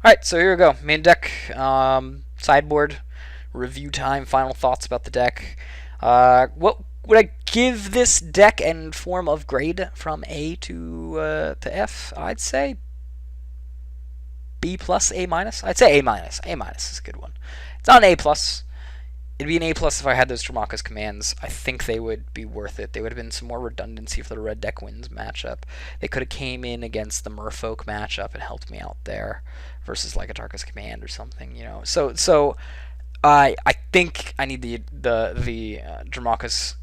Alright, so here we go. Main deck, sideboard, review time, final thoughts about the deck. What would I give this deck in form of grade from A to F? I'd say B plus, A minus. I'd say A minus. A minus is a good one. It's not an A plus. It'd be an A plus if I had those Dramaka's commands. I think they would be worth it. They would have been some more redundancy for the red deck wins matchup. They could have came in against the Merfolk matchup and helped me out there versus like a Tarka's command or something, you know. So I think I need the Dramaka's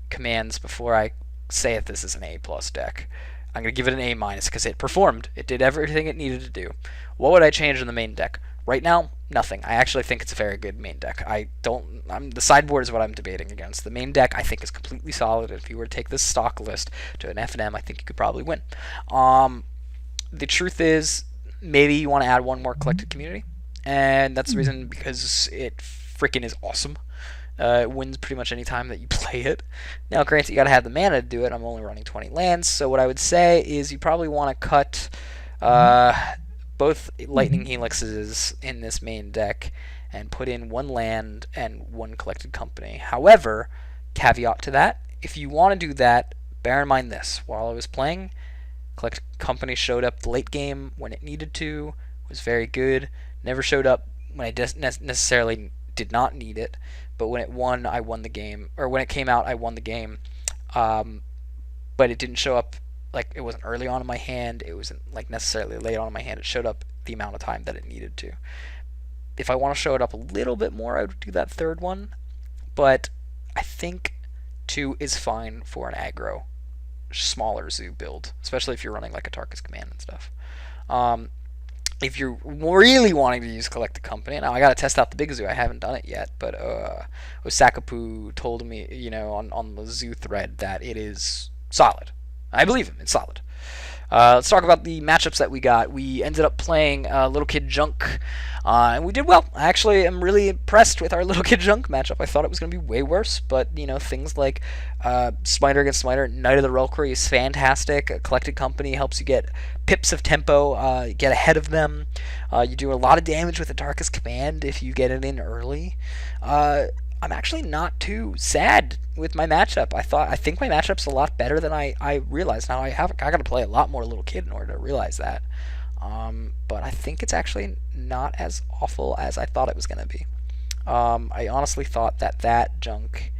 commands before I say if this is an A plus deck. I'm gonna give it an A minus because it performed. It did everything it needed to do. What would I change in the main deck? Right now, nothing. I actually think it's a very good main deck. The sideboard is what I'm debating against. The main deck I think is completely solid. If you were to take this stock list to an F&M, I think you could probably win. The truth is, maybe you want to add one more collected community, and that's the reason because it freaking is awesome. It wins pretty much any time that you play it. Now, granted, you got to have the mana to do it. I'm only running 20 lands, so what I would say is you probably want to cut both Lightning Helixes in this main deck and put in one land and one collected company. However, caveat to that, if you want to do that, bear in mind this. While I was playing, collected company showed up late game when it needed to, was very good. Never showed up when I necessarily did not need it, but when it won, I won the game. Or when it came out, I won the game. But it didn't show up, like, it wasn't early on in my hand, it wasn't like necessarily late on in my hand. It showed up the amount of time that it needed to. If I want to show it up a little bit more, I would do that third one, but I think 2 is fine for an aggro smaller zoo build, especially if you're running like a Tarkus command and stuff. If you're really wanting to use Collect the Company, now I gotta test out the big zoo. I haven't done it yet, but Osakapu told me, you know, on the zoo thread that it is solid. I believe him. It's solid. Let's talk about the matchups that we got. We ended up playing Little Kid Junk, and we did well. I actually am really impressed with our Little Kid Junk matchup. I thought it was going to be way worse, but, you know, things like Smiter against Smiter, Knight of the Reliquary is fantastic. A Collected Company helps you get pips of tempo, get ahead of them. You do a lot of damage with the Darkest Command if you get it in early. I'm actually not too sad with my matchup. I think my matchup's a lot better than I realized. Now I got to play a lot more Little Kid in order to realize that. But I think it's actually not as awful as I thought it was going to be. I honestly thought that Junk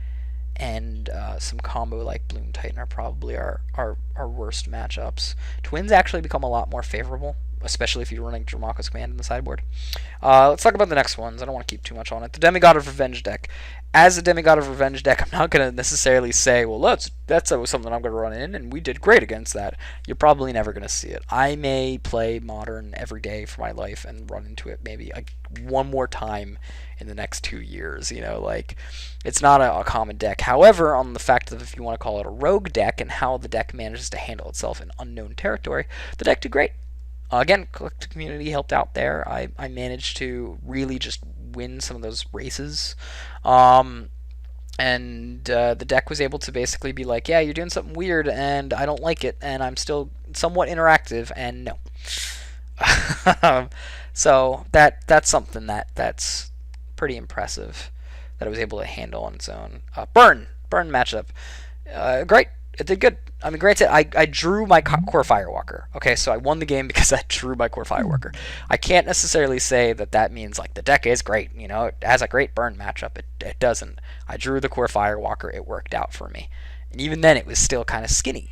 and some combo like Bloom Titan are probably our worst matchups. Twins actually become a lot more favorable, especially if you're running Dramaka's Command in the sideboard. Let's talk about the next ones. I don't want to keep too much on it. The Demigod of Revenge deck. As a Demigod of Revenge deck, I'm not going to necessarily say, well, that's something I'm going to run in, and we did great against that. You're probably never going to see it. I may play Modern every day for my life and run into it maybe one more time in the next 2 years. You know, like, it's not a common deck. However, on the fact that if you want to call it a rogue deck and how the deck manages to handle itself in unknown territory, the deck did great. Again, Collective Community helped out there. I managed to really just win some of those races. And the deck was able to basically be like, yeah, you're doing something weird, and I don't like it, and I'm still somewhat interactive, and no. So that's something that's pretty impressive that I was able to handle on its own. Burn matchup. Great. It did good. I mean, granted, I drew my Core Firewalker. Okay, so I won the game because I drew my Core Firewalker. I can't necessarily say that means, like, the deck is great. You know, it has a great burn matchup. It doesn't. I drew the Core Firewalker. It worked out for me. And even then, it was still kind of skinny.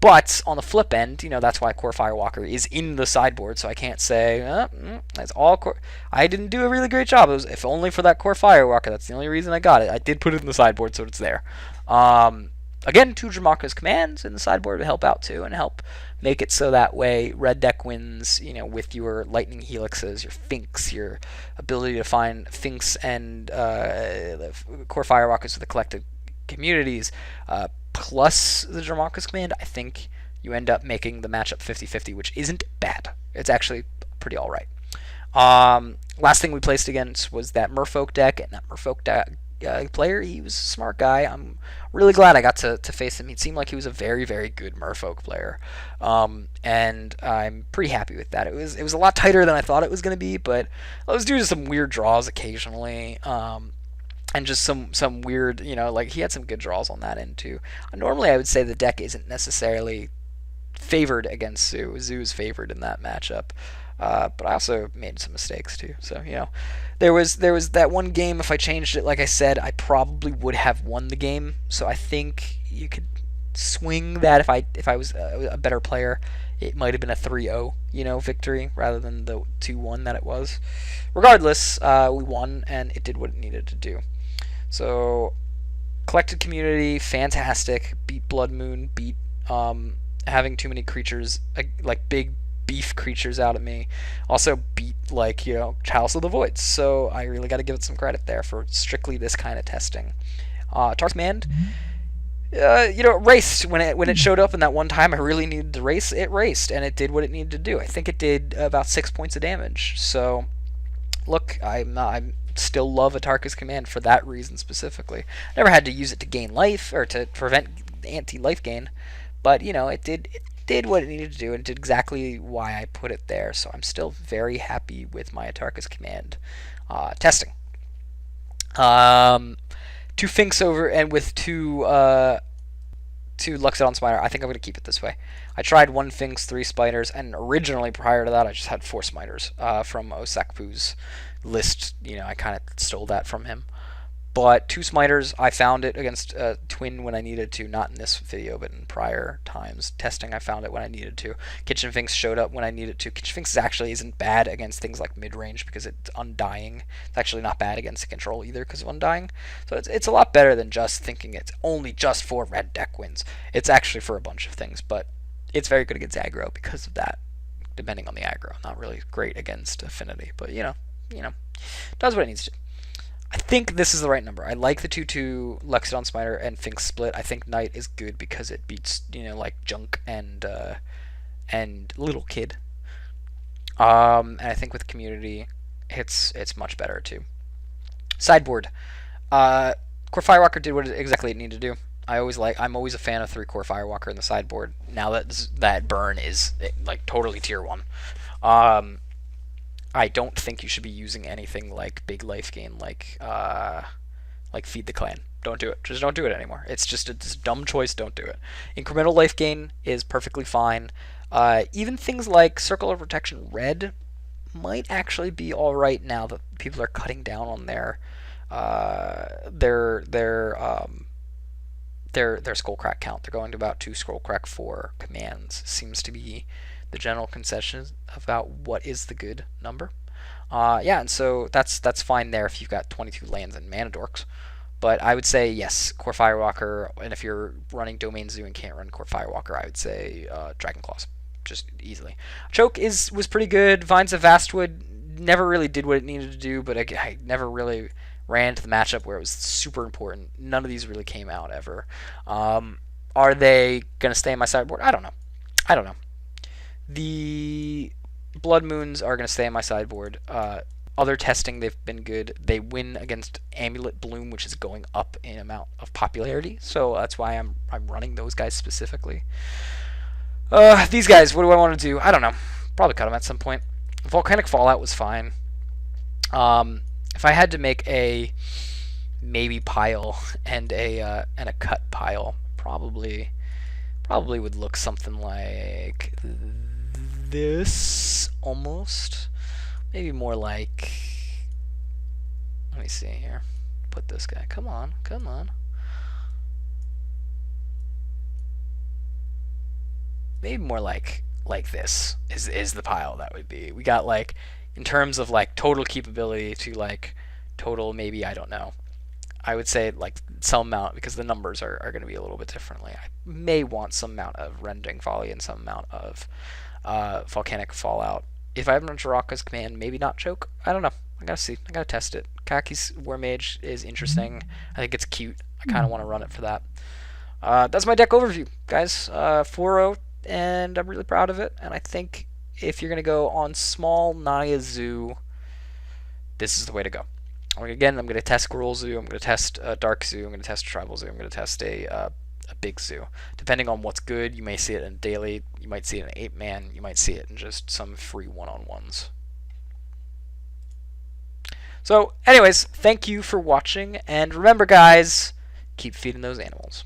But on the flip end, you know, that's why Core Firewalker is in the sideboard, so I can't say, that's all Core. I didn't do a really great job. It was, if only for that Core Firewalker, that's the only reason I got it. I did put it in the sideboard, so it's there. Again, 2 Dramaka's commands in the sideboard to help out too, and help make it so that way red deck wins, you know, with your Lightning Helixes, your Finks, your ability to find Finks and Core Firewalkers with the collected communities, plus the Dramaka's command. I think you end up making the matchup 50-50, which isn't bad. It's actually pretty alright. Last thing we placed against was that Merfolk deck, and that Merfolk player. He was a smart guy. I'm really glad I got to face him. He seemed like he was a very, very good Merfolk player, and I'm pretty happy with that. It was a lot tighter than I thought it was going to be, but I was due to some weird draws occasionally. And just some weird, like he had some good draws on that end too. Normally, I would say the deck isn't necessarily favored against Zoo. Zoo's favored in that matchup, but I also made some mistakes too. So there was that one game. If I changed it, like I said, I probably would have won the game. So I think you could swing that if I was a better player, it might have been a 3-0, victory rather than the 2-1 that it was. Regardless, we won and it did what it needed to do. So, collected community, fantastic. Beat Blood Moon, beat having too many creatures, like big beef creatures out of me. Also beat, Chalice of the Voids. So, I really got to give it some credit there for strictly this kind of testing. Tark Command, it raced when it showed up, and that one time I really needed to race. It raced, and it did what it needed to do. I think it did about 6 points of damage. So, look, I'm still love Atarka's Command for that reason specifically. Never had to use it to gain life or to prevent anti-life gain, but it did what it needed to do and did exactly why I put it there. So I'm still very happy with my Atarka's Command testing. Two Finks over and with two Luxodon Spider. I think I'm going to keep it this way. I tried 1 Finks, 3 Spiders, and originally prior to that I just had 4 Spiders from Osakpu's list. I kind of stole that from him. But 2 Smiters, I found it against Twin when I needed to. Not in this video, but in prior times. Testing, I found it when I needed to. Kitchen Finks showed up when I needed to. Kitchen Finks actually isn't bad against things like mid-range because it's Undying. It's actually not bad against Control either because of Undying. So it's a lot better than just thinking it's only just for red deck wins. It's actually for a bunch of things, but it's very good against aggro because of that, depending on the aggro. Not really great against affinity, but does what it needs to. I think this is the right number. I like the 2/2 Luxodon Smiter and Finks split. I think Knight is good because it beats like Junk and Little Kid. And I think with Community, it's much better too. Sideboard, Core Firewalker did what exactly it needed to do. I'm always a fan of 3-core Firewalker in the sideboard. Now that burn is totally tier 1. I don't think you should be using anything like big life gain, like Feed the Clan. Don't do it. Just don't do it anymore. It's just a dumb choice. Don't do it. Incremental life gain is perfectly fine. Even things like Circle of Protection Red might actually be all right now that people are cutting down on their Skullcrack count. They're going to about 2 Skullcrack 4 commands. Seems to be the general concession about what is the good number. And so that's fine there if you've got 22 lands and mana dorks. But I would say yes, Core Firewalker, and if you're running Domain Zoo and can't run Core Firewalker, I would say Dragon Claws, just easily. Choke was pretty good. Vines of Vastwood never really did what it needed to do, but I never really ran into the matchup where it was super important. None of these really came out ever. Are they going to stay in my sideboard? I don't know. The Blood Moons are going to stay in my sideboard. Other testing, they've been good. They win against Amulet Bloom, which is going up in amount of popularity. So that's why I'm running those guys specifically. These guys, what do I want to do? I don't know. Probably cut them at some point. Volcanic Fallout was fine. If I had to make a maybe pile and a cut pile, probably would look something like this, almost. Maybe more like, let me see here. Put this guy. Come on. Maybe more like this is the pile that would be. We got in terms of total keepability to total, maybe, I don't know. I would say some amount, because the numbers are going to be a little bit differently. I may want some amount of Rending Folly and some amount of Volcanic Fallout. If I have Naraka's Command, maybe not Choke. I don't know. I gotta see. I gotta test it. Kaki's War Mage is interesting. I think it's cute. I kind of want to run it for that. That's my deck overview, guys. 4-0, and I'm really proud of it. And I think if you're going to go on small Naya Zoo, this is the way to go. Again, I'm going to test Squirrel Zoo, I'm going to test a Dark Zoo, I'm going to test a Tribal Zoo, I'm going to test a Big Zoo. Depending on what's good, you may see it in daily, you might see it in 8-man, you might see it in just some free one-on-ones. So, anyways, thank you for watching, and remember guys, keep feeding those animals.